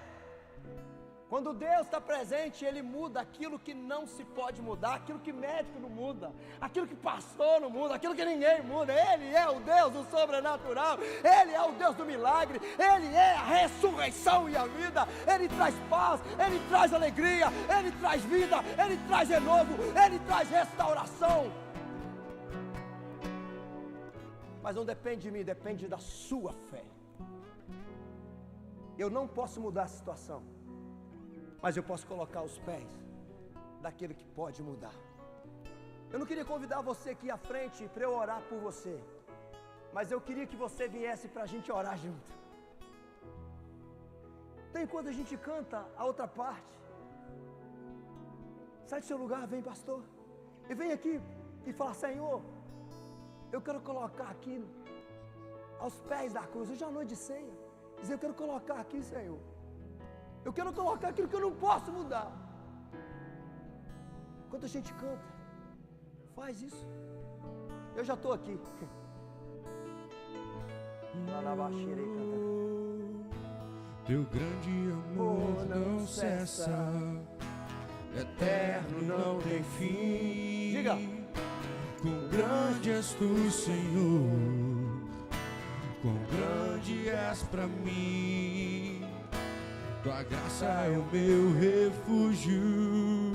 Quando Deus está presente, Ele muda aquilo que não se pode mudar, aquilo que médico não muda, aquilo que pastor não muda, aquilo que ninguém muda. Ele é o Deus do sobrenatural, Ele é o Deus do milagre, Ele é a ressurreição e a vida. Ele traz paz, Ele traz alegria, Ele traz vida, Ele traz renovo, Ele traz restauração. Mas não depende de mim, depende da sua fé. Eu não posso mudar a situação, mas eu posso colocar os pés daquele que pode mudar. Eu não queria convidar você aqui à frente para eu orar por você, mas eu queria que você viesse para a gente orar junto. Então, enquanto a gente canta a outra parte, sai do seu lugar, vem, pastor, e vem aqui e fala: Senhor, eu quero colocar aqui aos pés da cruz, hoje é a noite de ceia, dizer: eu quero colocar aqui, Senhor, eu quero colocar aquilo que eu não posso mudar. Quando a gente canta, faz isso. Eu já estou aqui. Teu grande amor não cessa, eterno não tem fim. Diga: quão grande és tu, Senhor, quão grande és pra mim. Tua graça é o meu refúgio,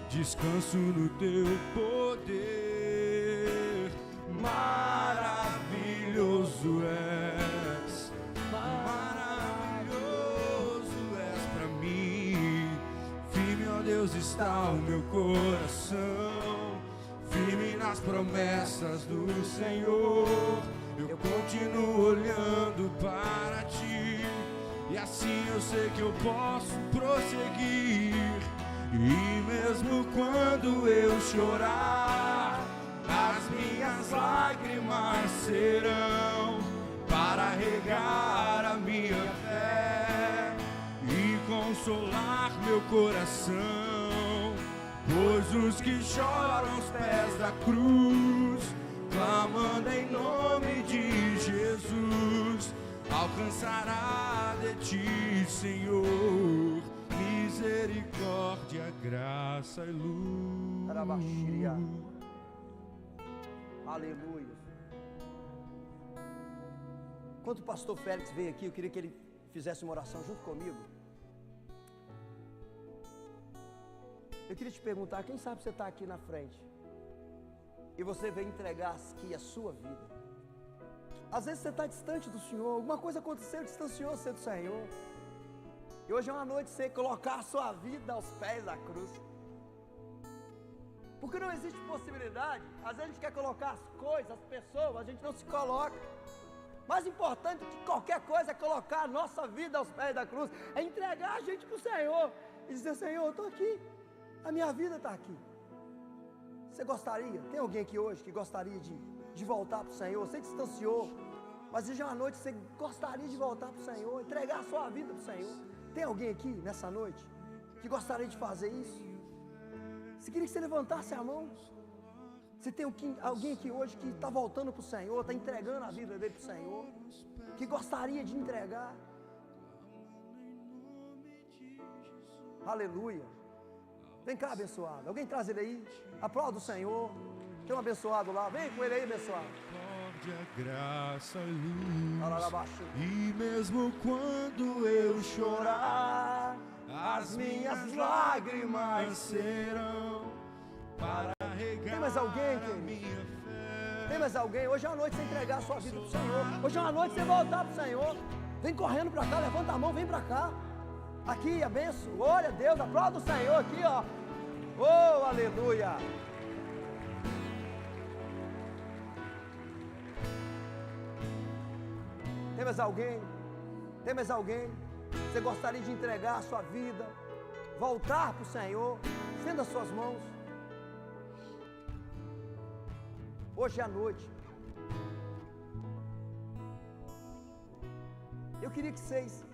descanso no teu poder. Maravilhoso és, maravilhoso és pra mim. Firme, ó Deus, está o meu coração, firme nas promessas do Senhor. Eu continuo olhando para ti, e assim eu sei que eu posso prosseguir. E mesmo quando eu chorar, as minhas lágrimas serão para regar a minha fé e consolar meu coração. Pois os que choram aos pés da cruz, clamando em nome de Jesus, alcançará de ti, Senhor, misericórdia, graça e luz. Aleluia. Enquanto o pastor Félix veio aqui, eu queria que ele fizesse uma oração junto comigo. Eu queria te perguntar: quem sabe você está aqui na frente e você veio entregar aqui a sua vida? Às vezes você está distante do Senhor, alguma coisa aconteceu, distanciou você do Senhor. E hoje é uma noite de você colocar a sua vida aos pés da cruz. Porque não existe possibilidade. Às vezes a gente quer colocar as coisas, as pessoas, a gente não se coloca. Mais importante que qualquer coisa é colocar a nossa vida aos pés da cruz, é entregar a gente para o Senhor e dizer: Senhor, eu estou aqui, a minha vida está aqui. Você gostaria? Tem alguém aqui hoje que gostaria de voltar para o Senhor? Você distanciou, mas hoje é uma noite que você gostaria de voltar para o Senhor, entregar a sua vida para o Senhor. Tem alguém aqui nessa noite que gostaria de fazer isso? Você queria que você levantasse a mão? Você tem alguém aqui hoje que está voltando para o Senhor, está entregando a vida dele para o Senhor, que gostaria de entregar? Aleluia. Vem cá, abençoado. Alguém traz ele aí. Aplauda o Senhor. Tem um abençoado lá. Vem com ele aí, abençoado. Graça e luz. E mesmo quando eu chorar, as minhas lágrimas serão para regar. Tem mais alguém, querido? Tem mais alguém? Hoje é uma noite você entregar a sua vida para o Senhor. Hoje é uma noite você voltar para o Senhor. Vem correndo para cá, levanta a mão, vem para cá. Aqui, abençoa. Glória a Deus, aplauda o Senhor aqui, ó. Oh, aleluia. Tem mais alguém? Tem mais alguém? Você gostaria de entregar a sua vida, voltar para o Senhor? Estenda as suas mãos. Hoje à noite, eu queria que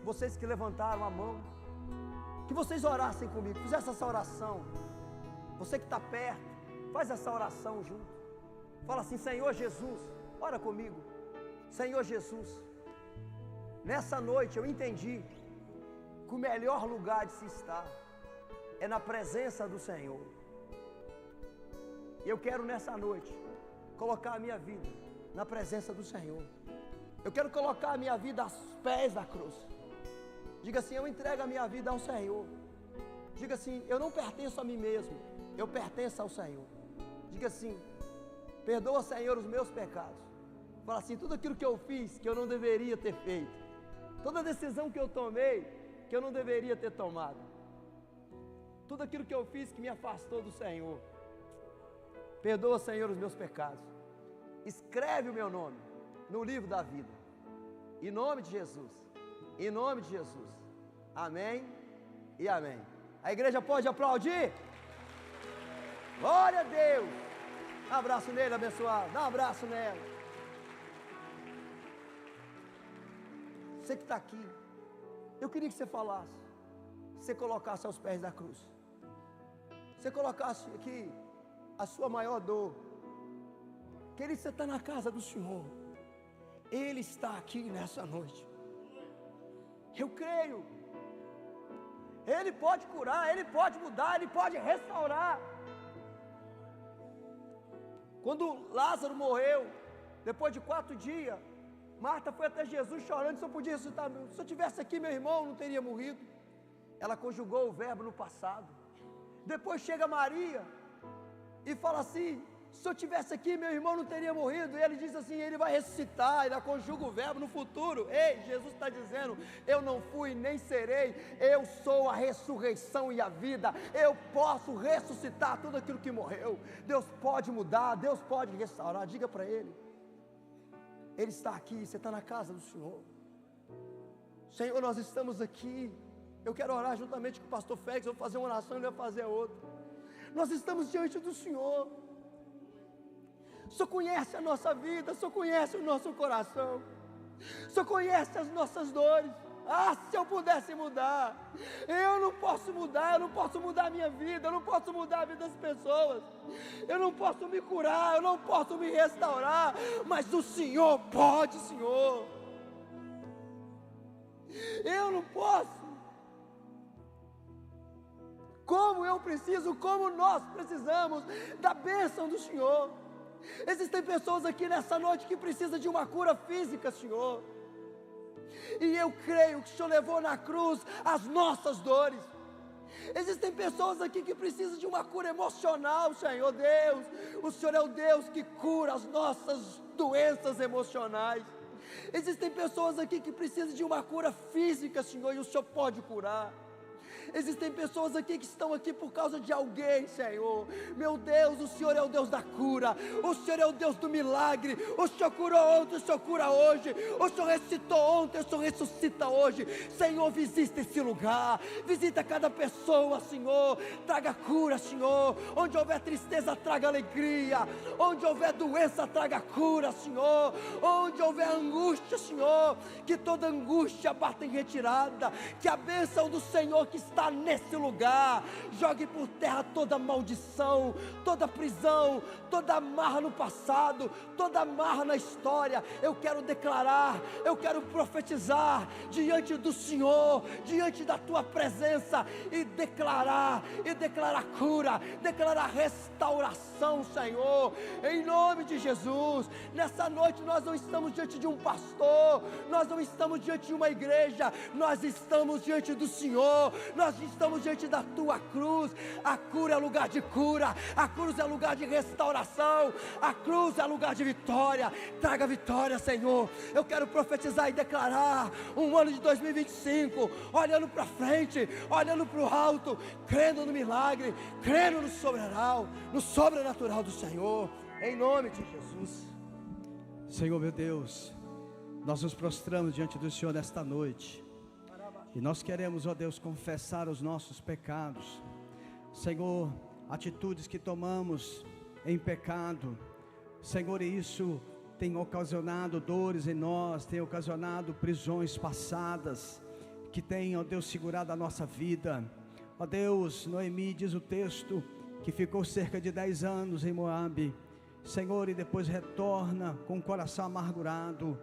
vocês que levantaram a mão, que vocês orassem comigo, fizessem essa oração. Você que está perto, faz essa oração junto. Fala assim: Senhor Jesus, ora comigo. Senhor Jesus, nessa noite eu entendi que o melhor lugar de se estar é na presença do Senhor. E eu quero nessa noite colocar a minha vida na presença do Senhor. Eu quero colocar a minha vida aos pés da cruz. Diga assim: eu entrego a minha vida ao Senhor. Diga assim: eu não pertenço a mim mesmo, eu pertenço ao Senhor. Diga assim: perdoa, Senhor, os meus pecados. Fala assim: tudo aquilo que eu fiz que eu não deveria ter feito, toda decisão que eu tomei que eu não deveria ter tomado, tudo aquilo que eu fiz que me afastou do Senhor, perdoa, Senhor, os meus pecados. Escreve o meu nome no livro da vida, em nome de Jesus, em nome de Jesus. Amém e amém. A igreja pode aplaudir? Glória a Deus. Dá um abraço nele, abençoado. Dá um abraço nela. Você que está aqui, eu queria que você falasse, você colocasse aos pés da cruz, você colocasse aqui a sua maior dor. Querido, você está na casa do Senhor, Ele está aqui nessa noite. Eu creio, Ele pode curar, Ele pode mudar, Ele pode restaurar. Quando Lázaro morreu, depois de 4 dias, Marta foi até Jesus chorando: se eu podia ressuscitar, se eu tivesse aqui meu irmão não teria morrido. Ela conjugou o verbo no passado. Depois chega Maria e fala assim: se eu tivesse aqui meu irmão não teria morrido. E ele diz assim: ele vai ressuscitar. Ela conjuga o verbo no futuro. Ei, Jesus está dizendo: eu não fui nem serei, eu sou a ressurreição e a vida. Eu posso ressuscitar tudo aquilo que morreu. Deus pode mudar, Deus pode restaurar. Diga para Ele. Ele está aqui, você está na casa do Senhor. Senhor, nós estamos aqui. Eu quero orar juntamente com o pastor Félix. Eu vou fazer uma oração e ele vai fazer outra. Nós estamos diante do Senhor. O Senhor conhece a nossa vida, o Senhor conhece o nosso coração, o Senhor conhece as nossas dores. Ah, se eu pudesse mudar, eu não posso mudar a minha vida, eu não posso mudar a vida das pessoas, eu não posso me curar, eu não posso me restaurar, mas o Senhor pode, Senhor. Eu não posso. Como eu preciso, como nós precisamos da bênção do Senhor. Existem pessoas aqui nessa noite que precisam de uma cura física, Senhor. E eu creio que o Senhor levou na cruz as nossas dores. Existem pessoas aqui que precisam de uma cura emocional, Senhor Deus. O Senhor é o Deus que cura as nossas doenças emocionais. Existem pessoas aqui que precisam de uma cura física, Senhor, e o Senhor pode curar. Existem pessoas aqui que estão aqui por causa de alguém, Senhor. Meu Deus, o Senhor é o Deus da cura, o Senhor é o Deus do milagre. O Senhor curou ontem, o Senhor cura hoje. O Senhor ressuscitou ontem, o Senhor ressuscita hoje. Senhor, visita esse lugar, visita cada pessoa, Senhor. Traga cura, Senhor. Onde houver tristeza, traga alegria. Onde houver doença, traga cura, Senhor. Onde houver angústia, Senhor, que toda angústia bata em retirada. Que a bênção do Senhor que está nesse lugar jogue por terra toda maldição, toda prisão, toda amarra no passado, toda amarra na história. Eu quero declarar, eu quero profetizar diante do Senhor, diante da tua presença, e declarar cura, declarar restauração, Senhor, em nome de Jesus. Nessa noite nós não estamos diante de um pastor, nós não estamos diante de uma igreja, nós estamos diante do Senhor, nós estamos diante da tua cruz. A cura é lugar de cura, a cruz é lugar de restauração, a cruz é lugar de vitória. Traga vitória, Senhor. Eu quero profetizar e declarar um ano de 2025, olhando para frente, olhando para o alto, crendo no milagre, crendo no sobrenatural do Senhor, em nome de Jesus. Senhor meu Deus, nós nos prostramos diante do Senhor nesta noite, e nós queremos, ó Deus, confessar os nossos pecados. Senhor, atitudes que tomamos em pecado, Senhor, e isso tem ocasionado dores em nós, tem ocasionado prisões passadas, que tem, ó Deus, segurado a nossa vida. Ó Deus, Noemi diz o texto, que ficou cerca de 10 anos em Moabe, Senhor, e depois retorna com o coração amargurado.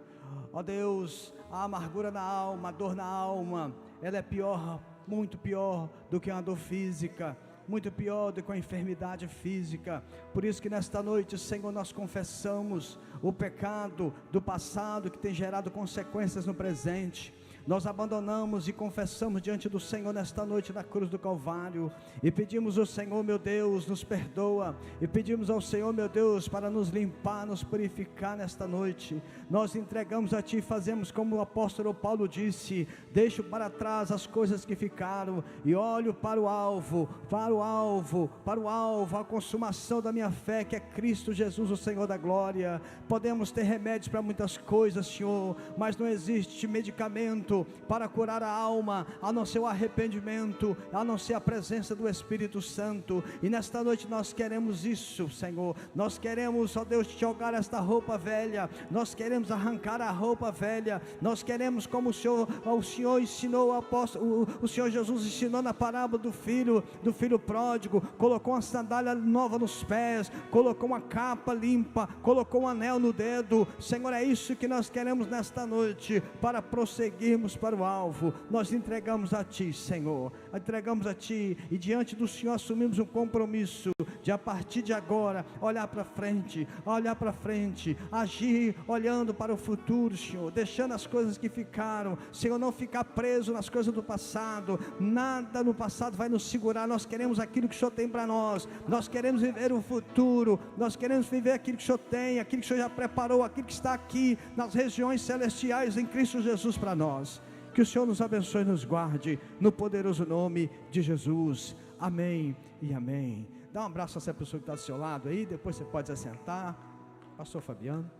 Ó Deus, a amargura na alma, a dor na alma, ela é pior, muito pior do que uma dor física, muito pior do que uma enfermidade física. Por isso que nesta noite, Senhor, nós confessamos o pecado do passado que tem gerado consequências no presente. Nós abandonamos e confessamos diante do Senhor nesta noite na cruz do Calvário, e pedimos ao Senhor, meu Deus, nos perdoa, e pedimos ao Senhor, meu Deus, para nos limpar, nos purificar nesta noite. Nós entregamos a Ti e fazemos como o apóstolo Paulo disse: deixo para trás as coisas que ficaram e olho para o alvo, a consumação da minha fé, que é Cristo Jesus, o Senhor da glória. Podemos ter remédios para muitas coisas, Senhor, mas não existe medicamento para curar a alma, a não ser o arrependimento, a não ser a presença do Espírito Santo. E nesta noite nós queremos isso, Senhor. Nós queremos, ó Deus, jogar esta roupa velha, nós queremos arrancar a roupa velha, nós queremos, como o Senhor ensinou, o Senhor Jesus ensinou na parábola do filho pródigo, colocou uma sandália nova nos pés, colocou uma capa limpa, colocou um anel no dedo. Senhor, é isso que nós queremos nesta noite, para prosseguirmos para o alvo. Nós entregamos a Ti, Senhor, entregamos a Ti, e diante do Senhor assumimos um compromisso de, a partir de agora, olhar para frente, agir olhando para o futuro, Senhor, deixando as coisas que ficaram, Senhor, não ficar preso nas coisas do passado. Nada no passado vai nos segurar. Nós queremos aquilo que o Senhor tem para nós, nós queremos viver o futuro, nós queremos viver aquilo que o Senhor tem, aquilo que o Senhor já preparou, aquilo que está aqui nas regiões celestiais em Cristo Jesus para nós. Que o Senhor nos abençoe e nos guarde, no poderoso nome de Jesus. Amém e amém. Dá um abraço a essa pessoa que está do seu lado aí, depois você pode se assentar. Pastor Fabiano.